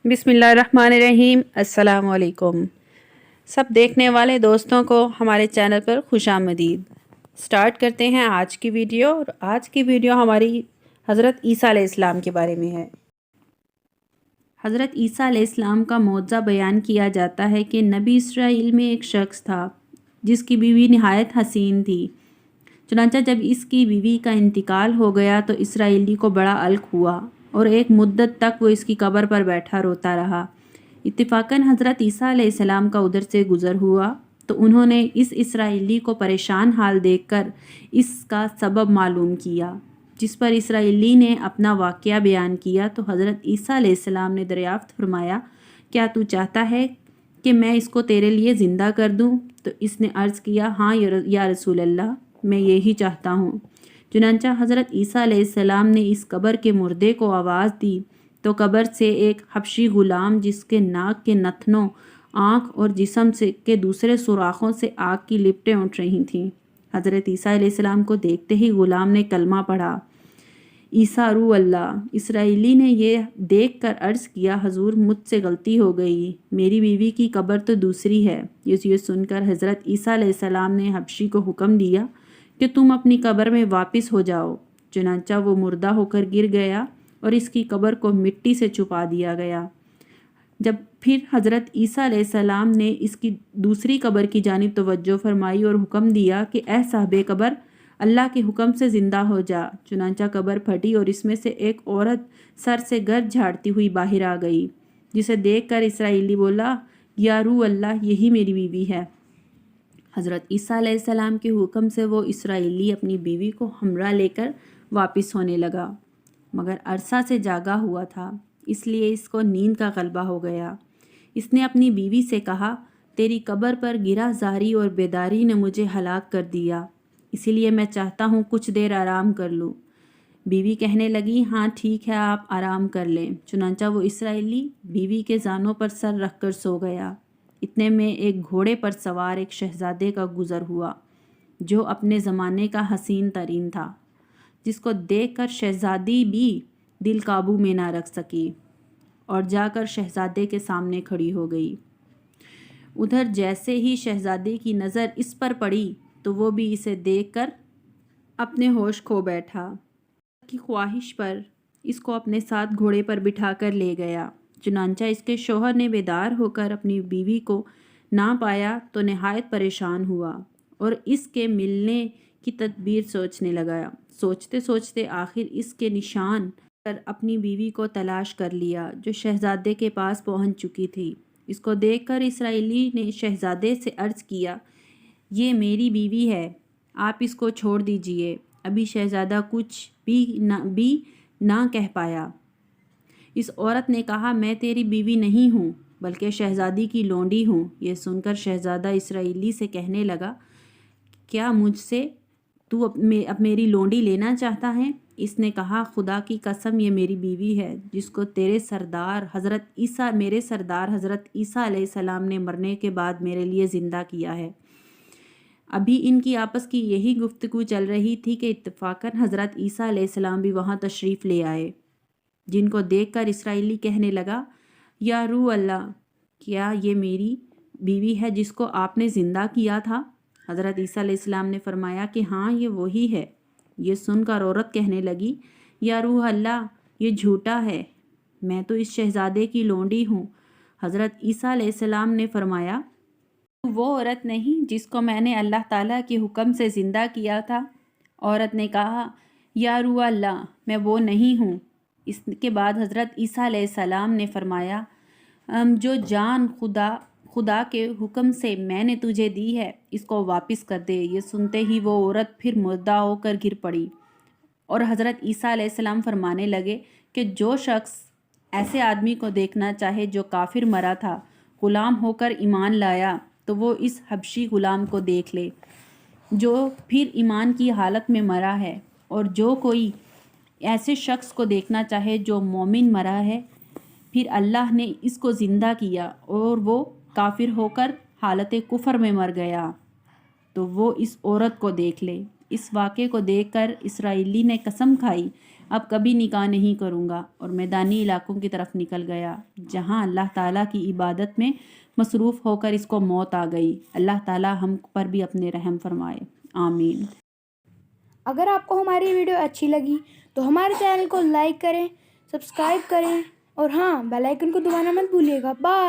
बिस्मिल्लाहिर्रहमानिर्रहीम। अस्सलाम वालेकुम। सब देखने वाले दोस्तों को हमारे चैनल पर खुशामदीद। स्टार्ट करते हैं आज की वीडियो। और आज की वीडियो हमारी हज़रत ईसा अलैहिस्सलाम के बारे में है। हज़रत ईसा अलैहिस्सलाम का मौजज़ा बयान किया जाता है कि नबी इसराइल में एक शख्स था जिसकी बीवी नहायत हसीन थी। चुनांचा जब इसकी बीवी का इंतकाल हो गया तो इसराइली को बड़ा अलख हुआ और एक मुद्दत तक वो इसकी कब्र पर बैठा रोता रहा। इत्तिफाकन हज़रत ईसा अलैहिस्सलाम का उधर से गुज़र हुआ तो उन्होंने इस इसराइली को परेशान हाल देखकर इसका सबब मालूम किया, जिस पर इसराइली ने अपना वाक़या बयान किया। तो हज़रत ईसा अलैहिस्सलाम ने दरियाफ़्त फरमाया, क्या तू चाहता है कि मैं इसको तेरे लिए ज़िंदा कर दूँ? तो इसने अर्ज़ किया, हाँ या रसूल अल्लाह, मैं यही चाहता हूँ। चुनांचा हज़रत ईसा अलैहिस्सलाम ने इस कब्र के मुर्दे को आवाज़ दी तो कब्र से एक हबशी ग़ुलाम, जिसके नाक के नथनों, आँख और जिस्म से के दूसरे सुराखों से आग की लिपटें उठ रही थीं। हज़रत ईसा अलैहिस्सलाम को देखते ही ग़ुलाम ने कलमा पढ़ा, ईसा रू अल्लाह। इसराइली ने यह देख कर अर्ज़ किया, हजूर मुझसे गलती हो गई, मेरी बीवी की कब्र तो दूसरी है। ये सुनकर हज़रत ईसा अलैहिस्सलाम ने हबशी को हुक्म दिया कि तुम अपनी कब्र में वापस हो जाओ। चुनांचा वो मुर्दा होकर गिर गया और इसकी कब्र को मिट्टी से छुपा दिया गया। जब फिर हज़रत ईसा अलैहिस्सलाम ने इसकी दूसरी कब्र की जानिब तवज्जो फरमाई और हुक्म दिया कि ए साहबे कब्र, अल्लाह के हुक्म से ज़िंदा हो जा। चुनांचा कब्र फटी और इसमें से एक औरत सर से गर्द झाड़ती हुई बाहर आ गई, जिसे देख कर इसराइली बोला, या रू अल्लाह, यही मेरी बीवी है। हज़रत ईसा अलैहिस्सलाम के हुक्म से वो इसराइली अपनी बीवी को हमरा लेकर वापस होने लगा, मगर अरसा से जागा हुआ था, इसलिए इसको नींद का गलबा हो गया। इसने अपनी बीवी से कहा, तेरी कब्र पर गिरा ज़ारी और बेदारी ने मुझे हलाक कर दिया, इसीलिए मैं चाहता हूँ कुछ देर आराम कर लूँ। बीवी कहने लगी, हाँ ठीक है, आप आराम कर लें। चुनांचा वो इसराइली बीवी के जानों पर सर रख कर सो गया। इतने में एक घोड़े पर सवार एक शहजादे का गुज़र हुआ, जो अपने ज़माने का हसीन तरीन था, जिसको देखकर शहजादी भी दिल काबू में ना रख सकी और जाकर शहजादे के सामने खड़ी हो गई। उधर जैसे ही शहजादे की नज़र इस पर पड़ी तो वो भी इसे देखकर अपने होश खो बैठा। की ख्वाहिश पर इसको अपने साथ घोड़े पर बिठाकर ले गया। चुनांचा इसके शौहर ने बेदार होकर अपनी बीवी को ना पाया तो नहायत परेशान हुआ और इसके मिलने की तदबीर सोचने लगा। सोचते सोचते आखिर इसके निशान पर अपनी बीवी को तलाश कर लिया, जो शहजादे के पास पहुंच चुकी थी। इसको देखकर इसराइली ने शहजादे से अर्ज़ किया, ये मेरी बीवी है, आप इसको छोड़ दीजिए। अभी शहजादा कुछ भी ना कह पाया। इस औरत ने कहा, मैं तेरी बीवी नहीं हूँ बल्कि शहजादी की लोंडी हूँ। ये सुनकर शहजादा इसराइली से कहने लगा, क्या मुझसे तू अब मेरी लोंडी लेना चाहता है? इसने कहा, खुदा की कसम, ये मेरी बीवी है, जिसको मेरे सरदार हज़रत ईसा अलैहिस्सलाम ने मरने के बाद मेरे लिए ज़िंदा किया है। अभी इनकी आपस की यही गुफ्तगू चल रही थी कि इत्तफाकन हज़रत ईसा अलैहिस्सलाम भी वहाँ तशरीफ़ ले आए, जिनको देखकर इसराइली कहने लगा, या रू अल्लाह, क्या ये मेरी बीवी है जिसको आपने ज़िंदा किया था? हज़रत ईसा अलैहिस्सलाम ने फरमाया कि हाँ, ये वही है। ये सुनकर औरत कहने लगी, या रूह अल्लाह, ये झूठा है, मैं तो इस शहजादे की लोंडी हूँ। हज़रत ईसा अलैहिस्सलाम ने फरमाया, वो औरत नहीं जिसको मैंने अल्लाह ताला के हुक्म से ज़िंदा किया था? औरत ने कहा, या रूह अल्लाह, मैं वो नहीं हूँ। इसके बाद हज़रत ईसा अलैहिस्सलाम ने फरमाया, जो जान खुदा के हुक्म से मैंने तुझे दी है, इसको वापस कर दे। ये सुनते ही वो औरत फिर मुर्दा होकर गिर पड़ी और हज़रत ईसा अलैहिस्सलाम फरमाने लगे कि जो शख्स ऐसे आदमी को देखना चाहे जो काफिर मरा था, ग़ुलाम होकर ईमान लाया, तो वो इस हबशी ग़ुलाम को देख ले, जो फिर ईमान की हालत में मरा है। और जो कोई ऐसे शख्स को देखना चाहे जो मोमिन मरा है, फिर अल्लाह ने इसको ज़िंदा किया और वो काफिर होकर हालत कुफर में मर गया, तो वो इस औरत को देख ले। इस वाक़े को देखकर इसराइली ने कसम खाई, اب کبھی نکاح نہیں کروں گا، اور میدانی علاقوں کی طرف نکل گیا جہاں اللہ تعالیٰ کی عبادت میں مصروف ہو کر اس کو موت آ گئی۔ اللہ تعالیٰ ہم پر بھی اپنے رحم فرمائے، آمین۔ اگر آپ کو ہماری ویڈیو اچھی لگی تو ہمارے چینل کو لائک کریں، سبسکرائب کریں اور ہاں بیل آئیکن کو دبانا مت بھولیے گا۔ بائے۔